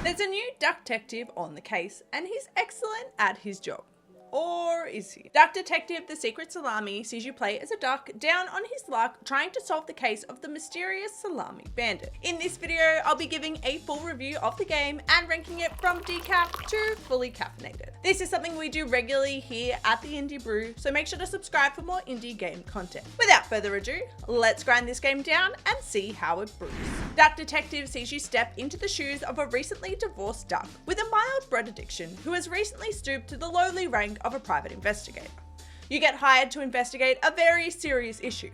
There's a new duck detective on the case, and he's excellent at his job. Or is he? Duck Detective the Secret Salami sees you play as a duck down on his luck trying to solve the case of the mysterious salami bandit. In this video, I'll be giving a full review of the game and ranking it from decaf to fully caffeinated. This is something we do regularly here at the Indie Brew, so make sure to subscribe for more indie game content. Without further ado, let's grind this game down and see how it brews. Duck Detective sees you step into the shoes of a recently divorced duck with a mild bread addiction who has recently stooped to the lowly rank of a private investigator. You get hired to investigate a very serious issue.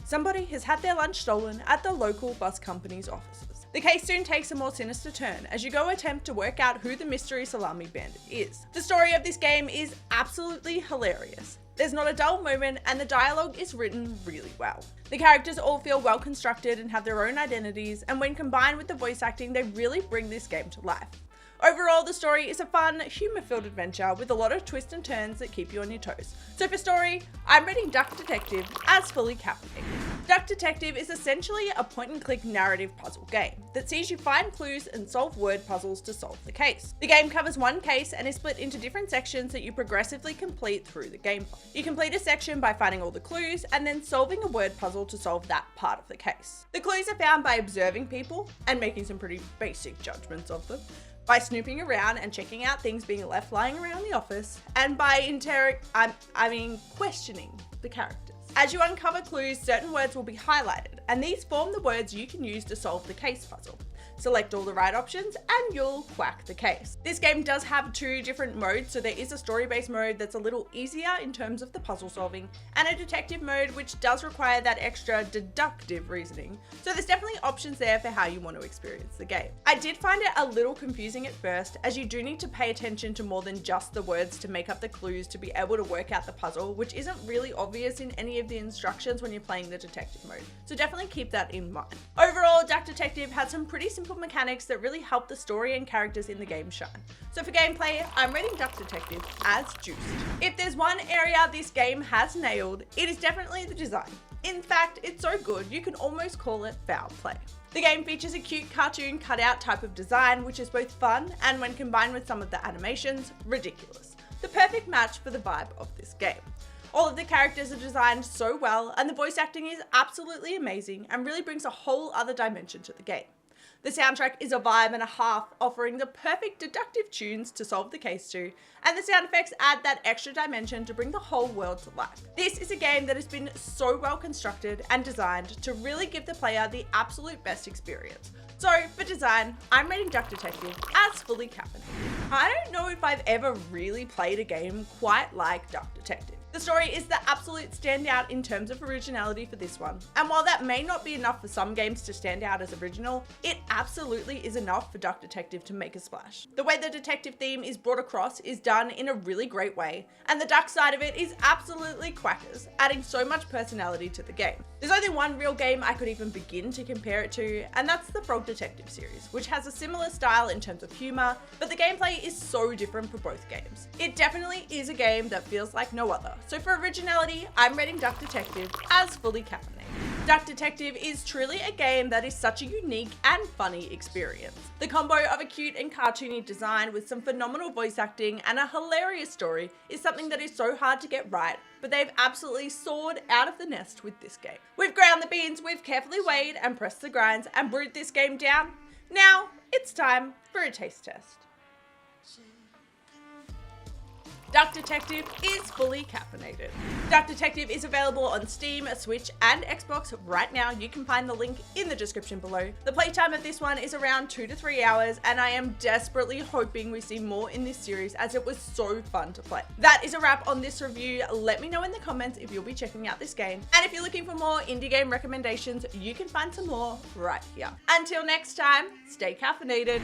Somebody has had their lunch stolen at the local bus company's offices. The case soon takes a more sinister turn as you go attempt to work out who the mystery salami bandit is. The story of this game is absolutely hilarious. There's not a dull moment and the dialogue is written really well. The characters all feel well constructed and have their own identities, and when combined with the voice acting, they really bring this game to life. Overall, the story is a fun, humour-filled adventure with a lot of twists and turns that keep you on your toes. So for story, I'm rating Duck Detective as fully caffeinated. Duck Detective is essentially a point-and-click narrative puzzle game that sees you find clues and solve word puzzles to solve the case. The game covers one case and is split into different sections that you progressively complete through the gameplay. You complete a section by finding all the clues and then solving a word puzzle to solve that part of the case. The clues are found by observing people and making some pretty basic judgments of them, by snooping around and checking out things being left lying around the office, and by questioning the characters. As you uncover clues, certain words will be highlighted, and these form the words you can use to solve the case puzzle. Select all the right options and you'll quack the case. This game does have two different modes, so there is a story-based mode that's a little easier in terms of the puzzle solving, and a detective mode which does require that extra deductive reasoning. So there's definitely options there for how you want to experience the game. I did find it a little confusing at first, as you do need to pay attention to more than just the words to make up the clues to be able to work out the puzzle, which isn't really obvious in any of the instructions when you're playing the detective mode. So definitely keep that in mind. Overall, Duck Detective had some pretty simple mechanics that really help the story and characters in the game shine. So for gameplay, I'm rating Duck Detective as juiced. If there's one area this game has nailed, it is definitely the design. In fact, it's so good you can almost call it foul play. The game features a cute cartoon cutout type of design, which is both fun and, when combined with some of the animations, ridiculous. The perfect match for the vibe of this game. All of the characters are designed so well, and the voice acting is absolutely amazing and really brings a whole other dimension to the game. The soundtrack is a vibe and a half, offering the perfect deductive tunes to solve the case to, and the sound effects add that extra dimension to bring the whole world to life. This is a game that has been so well constructed and designed to really give the player the absolute best experience. So for design, I'm rating Duck Detective as fully caffeinated. I don't know if I've ever really played a game quite like Duck Detective. The story is the absolute standout in terms of originality for this one, and while that may not be enough for some games to stand out as original, it absolutely is enough for Duck Detective to make a splash. The way the detective theme is brought across is done in a really great way, and the duck side of it is absolutely quackers, adding so much personality to the game. There's only one real game I could even begin to compare it to, and that's the Frog Detective series, which has a similar style in terms of humour, but the gameplay is so different for both games. It definitely is a game that feels like no other. So for originality, I'm rating Duck Detective as fully caffeinated. Duck Detective is truly a game that is such a unique and funny experience. The combo of a cute and cartoony design with some phenomenal voice acting and a hilarious story is something that is so hard to get right, but they've absolutely soared out of the nest with this game. We've ground the beans, we've carefully weighed and pressed the grinds and brewed this game down. Now it's time for a taste test. Duck Detective is fully caffeinated. Duck Detective is available on Steam, Switch, and Xbox right now. You can find the link in the description below. The playtime of this one is around 2 to 3 hours, and I am desperately hoping we see more in this series as it was so fun to play. That is a wrap on this review. Let me know in the comments if you'll be checking out this game. And if you're looking for more indie game recommendations, you can find some more right here. Until next time, stay caffeinated.